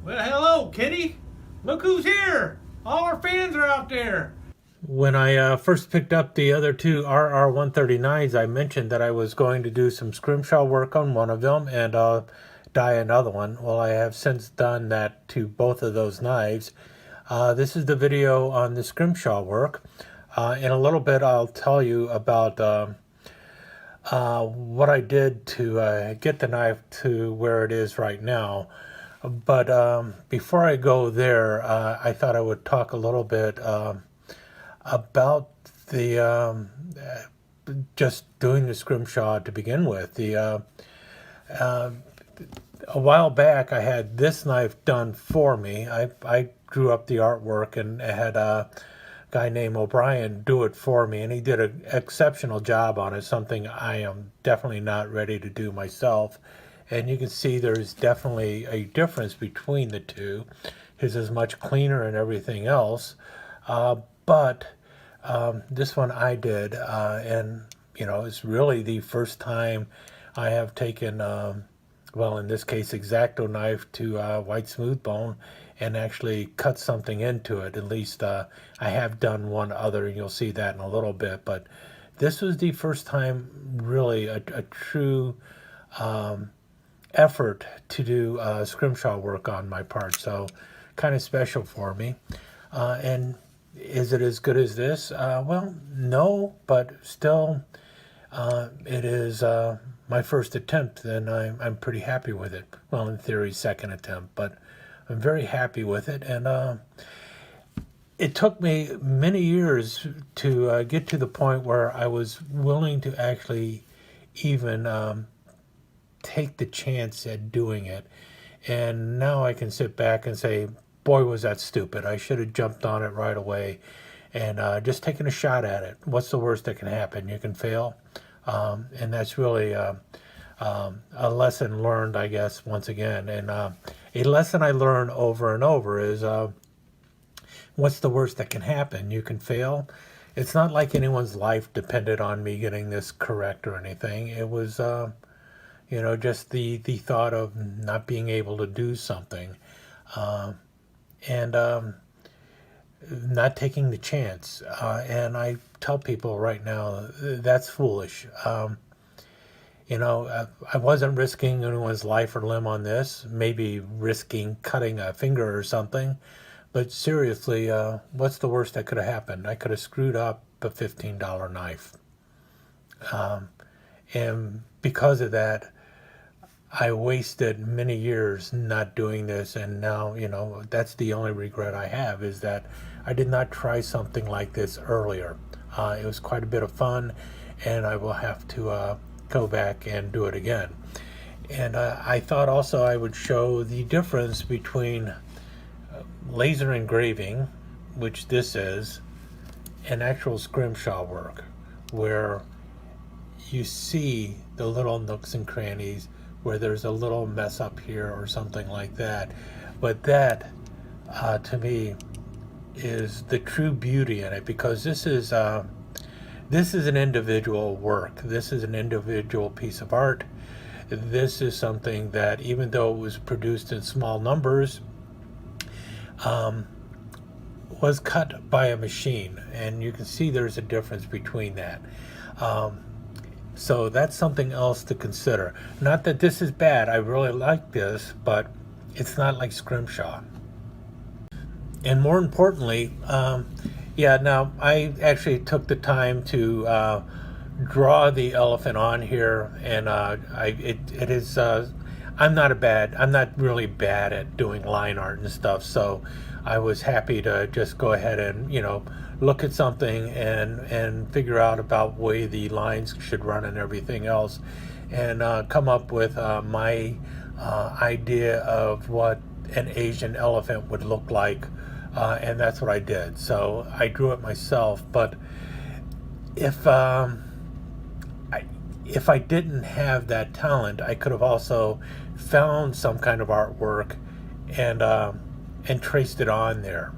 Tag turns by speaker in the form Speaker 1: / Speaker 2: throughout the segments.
Speaker 1: Well, hello, Kitty. Look who's here. All our fans are out there. When I first picked up the other two RR139s, I mentioned that I was going to do some Scrimshaw work on one of them and dye another one. Well, I have since done that to both of those knives. This is the video on the Scrimshaw work. In a little bit, I'll tell you about what I did to get the knife to where it is right now. But before I go there, I thought I would talk a little bit about the just doing the Scrimshaw to begin with. A while back, I had this knife done for me. I drew up the artwork and had a guy named O'Brien do it for me, and he did an exceptional job on it, something I am definitely not ready to do myself. And you can see there's definitely a difference between the two. His is much cleaner and everything else, but this one I did, and it's really the first time I have taken, well, in this case, X-Acto knife to white smooth bone and actually cut something into it. At least I have done one other, and you'll see that in a little bit. But this was the first time, really, a true effort to do Scrimshaw work on my part. So kind of special for me. And is it as good as this? Well, no, but still, it is my first attempt, and I'm pretty happy with it. Well, in theory, second attempt, but I'm very happy with it. And it took me many years to get to the point where I was willing to actually even take the chance at doing it. And now I can sit back and say, boy, was that stupid. I should have jumped on it right away and just taken a shot at it. What's the worst that can happen? You can fail. And that's really a lesson learned, I guess, once again. And a lesson I learned over and over is what's the worst that can happen? You can fail. It's not like anyone's life depended on me getting this correct or anything. It was just the thought of not being able to do something, and not taking the chance. And I tell people right now, that's foolish. I wasn't risking anyone's life or limb on this, maybe risking cutting a finger or something. But seriously, what's the worst that could have happened? I could have screwed up a $15 knife. And because of that, I wasted many years not doing this, and now, that's the only regret I have, is that I did not try something like this earlier. It was quite a bit of fun, and I will have to go back and do it again. And I thought also I would show the difference between laser engraving, which this is, and actual Scrimshaw work, where you see the little nooks and crannies where there's a little mess up here or something like that. But that, to me, is the true beauty in it, because this is an individual work. This is an individual piece of art. This is something that, even though it was produced in small numbers, was cut by a machine, and you can see there's a difference between that. So that's something else to consider. Not that this is bad. I really like this, but it's not like Scrimshaw. And more importantly, now I actually took the time to draw the elephant on here, and it is. I'm not really bad at doing line art and stuff, so I was happy to just go ahead and look at something and figure out about way the lines should run and everything else, and come up with my idea of what an Asian elephant would look like, and that's what I did. So I drew it myself, but if I didn't have that talent, I could have also found some kind of artwork and traced it on there.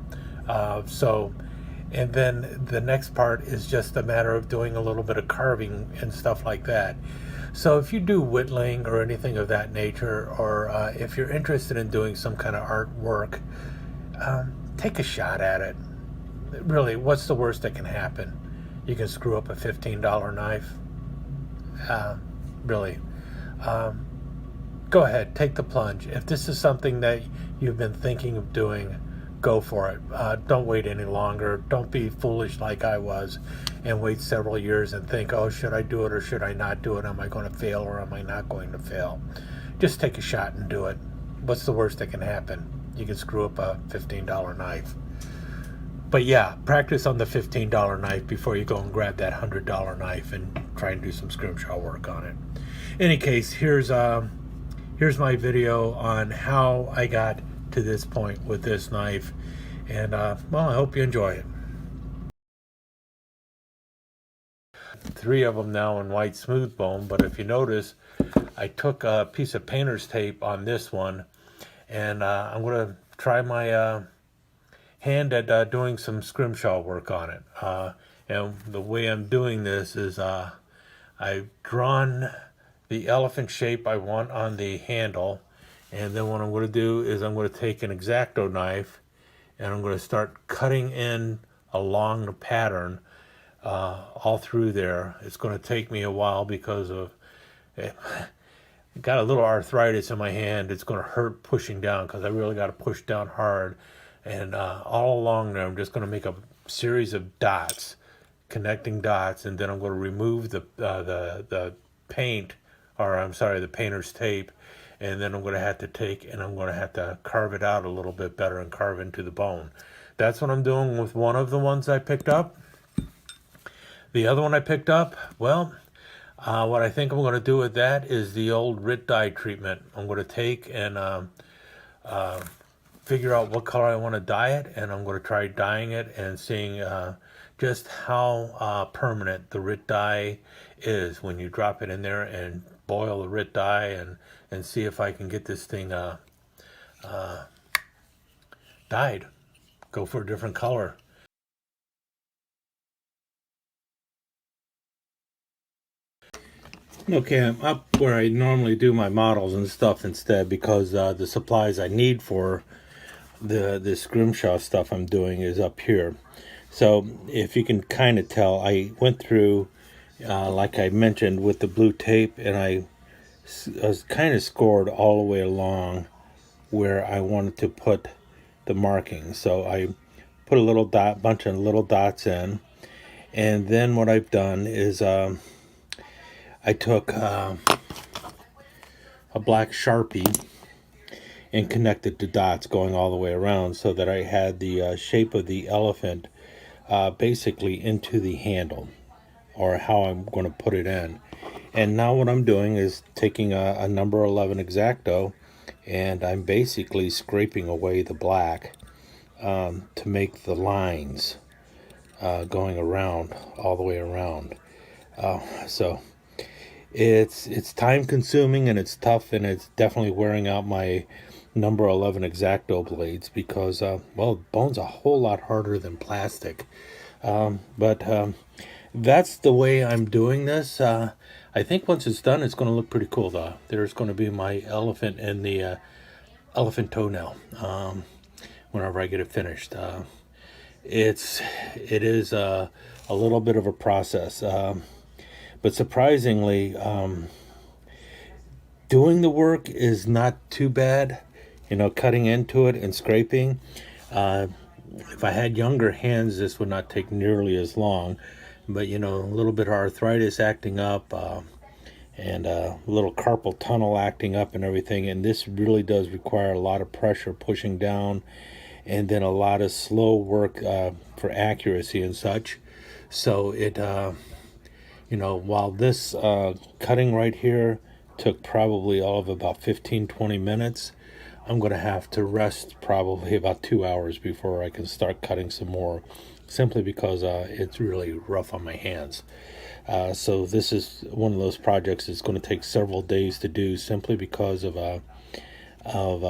Speaker 1: And then the next part is just a matter of doing a little bit of carving and stuff like that. So if you do whittling or anything of that nature, or if you're interested in doing some kind of artwork, take a shot at it. Really, what's the worst that can happen? You can screw up a $15 knife. Uh, really. Um, Go ahead, take the plunge. If this is something that you've been thinking of doing, go for it. Don't wait any longer. Don't be foolish like I was and wait several years and think, oh, should I do it or should I not do it? Am I going to fail or am I not going to fail? Just take a shot and do it. What's the worst that can happen? You can screw up a $15 knife. But yeah, practice on the $15 knife before you go and grab that $100 knife and try and do some scrimshaw work on it. In any case, here's my video on how I got to this point with this knife, and well, I hope you enjoy it. 3 of them now in white smooth bone, but if you notice, I took a piece of painter's tape on this one, and I'm going to try my hand at doing some scrimshaw work on it. And the way I'm doing this is I've drawn the elephant shape I want on the handle, and then what I'm going to do is I'm going to take an X-Acto knife and I'm going to start cutting in along the pattern all through there. It's going to take me a while because of got a little arthritis in my hand. It's going to hurt pushing down because I really got to push down hard, and all along there I'm just going to make a series of dots, connecting dots, and then I'm going to remove the paint, or I'm sorry, the painter's tape, and then I'm going to have to take and I'm going to have to carve it out a little bit better and carve into the bone. That's what I'm doing with one of the ones I picked up. The other one I picked up, well, what I think I'm going to do with that is the old RIT dye treatment. I'm going to take and figure out what color I want to dye it, and I'm going to try dyeing it and seeing just how permanent the RIT dye is when you drop it in there and boil the RIT dye and see if I can get this thing dyed. Go for a different color. Okay, I'm up where I normally do my models and stuff instead, because the supplies I need for the scrimshaw stuff I'm doing is up here. So if you can kind of tell, I went through, like I mentioned, with the blue tape, and I was kind of scored all the way along where I wanted to put the markings. So I put a little bunch of little dots in, and then what I've done is I took a black Sharpie and connected the dots going all the way around so that I had the shape of the elephant basically into the handle, or how I'm going to put it in. And now what I'm doing is taking a number 11 X-Acto, and I'm basically scraping away the black to make the lines going around, all the way around. So it's time consuming and it's tough, and it's definitely wearing out my number 11 X-Acto blades because, well, bone's a whole lot harder than plastic. But that's the way I'm doing this. I think once it's done, it's going to look pretty cool, though. There's going to be my elephant and the elephant toenail whenever I get it finished. It is a little bit of a process, but surprisingly, doing the work is not too bad. You know, cutting into it and scraping. If I had younger hands, this would not take nearly as long. But, you know, a little bit of arthritis acting up, and a little carpal tunnel acting up and everything. And this really does require a lot of pressure pushing down, and then a lot of slow work for accuracy and such. So it, you know, while this cutting right here took probably all of about 15-20 minutes, I'm going to have to rest probably about 2 hours before I can start cutting some more, simply because it's really rough on my hands. So this is one of those projects that's going to take several days to do, simply because of how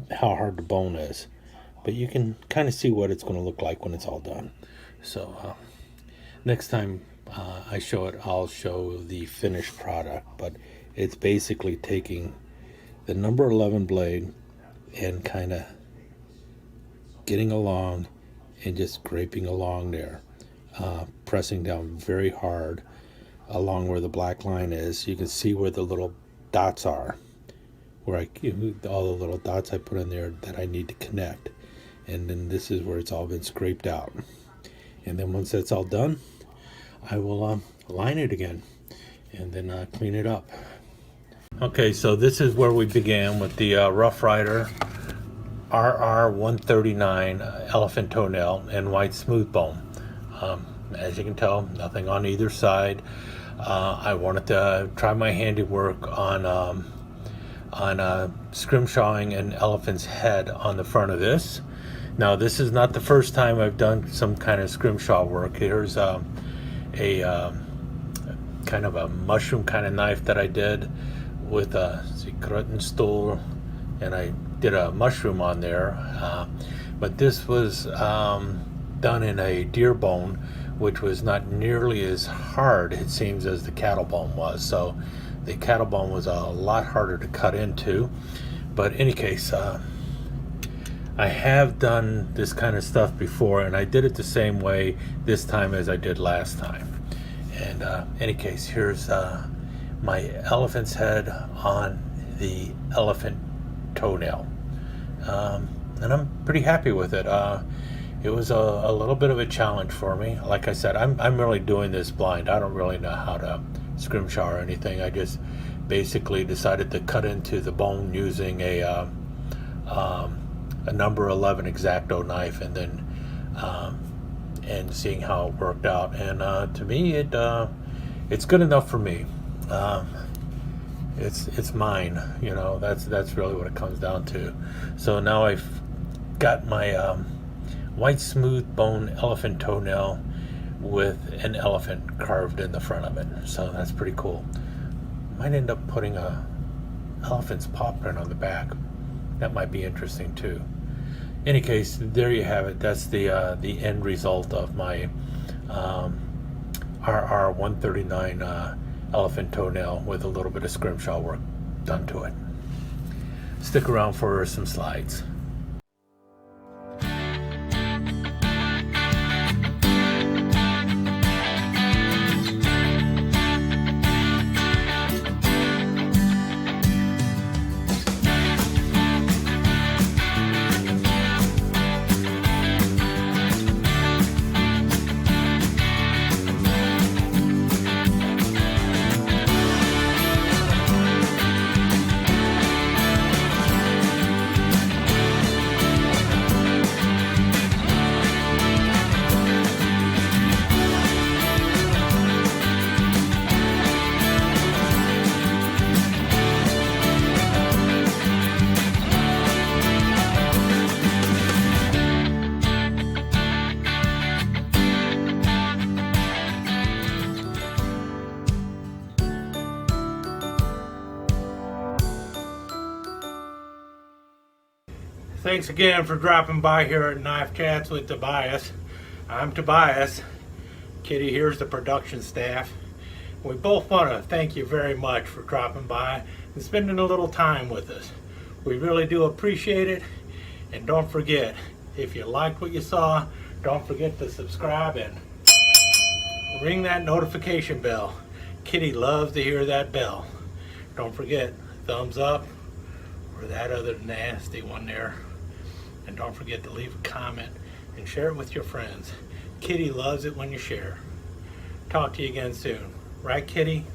Speaker 1: hard the bone is. But you can kind of see what it's going to look like when it's all done. So next time I'll show the finished product, but it's basically taking the number 11 blade and kind of getting along and just scraping along there, pressing down very hard along where the black line is. You can see where the little dots are, where all the little dots I put in there that I need to connect, and then this is where it's all been scraped out. And then once that's all done, I will line it again and then clean it up. Okay, so this is where we began with the Rough Rider RR 139 elephant toenail and white smooth bone. As you can tell, nothing on either side. I wanted to try my handiwork on scrimshawing an elephant's head on the front of this. Now, this is not the first time I've done some kind of scrimshaw work. Here's a kind of a mushroom kind of knife that I did with a Toenail, and I did a mushroom on there. But this was done in a deer bone, which was not nearly as hard, it seems, as the cattle bone was. So the cattle bone was a lot harder to cut into. But in any case, I have done this kind of stuff before, and I did it the same way this time as I did last time. And any case, here's my elephant's head on the elephant toenail. And I'm pretty happy with it. It was a little bit of a challenge for me. Like I said, I'm really doing this blind. I don't really know how to scrimshaw or anything. I just basically decided to cut into the bone using a number 11 X-Acto knife, and then and seeing how it worked out. And to me, it's good enough for me. It's mine, you know. That's really what it comes down to. So now I've got my white smooth bone elephant toenail with an elephant carved in the front of it. So that's pretty cool. Might end up putting a elephant's paw print on the back. That might be interesting too. In any case, there you have it. That's the end result of my RR 139 elephant toenail with a little bit of scrimshaw work done to it. Stick around for some slides. Thanks again for dropping by here at Knife Chats with Tobias. I'm Tobias. Kitty here's the production staff. We both want to thank you very much for dropping by and spending a little time with us. We really do appreciate it. And don't forget, if you liked what you saw, don't forget to subscribe and ring that notification bell. Kitty loves to hear that bell. Don't forget, thumbs up or that other nasty one there. And don't forget to leave a comment and share it with your friends. Kitty loves it when you share. Talk to you again soon. Right, Kitty?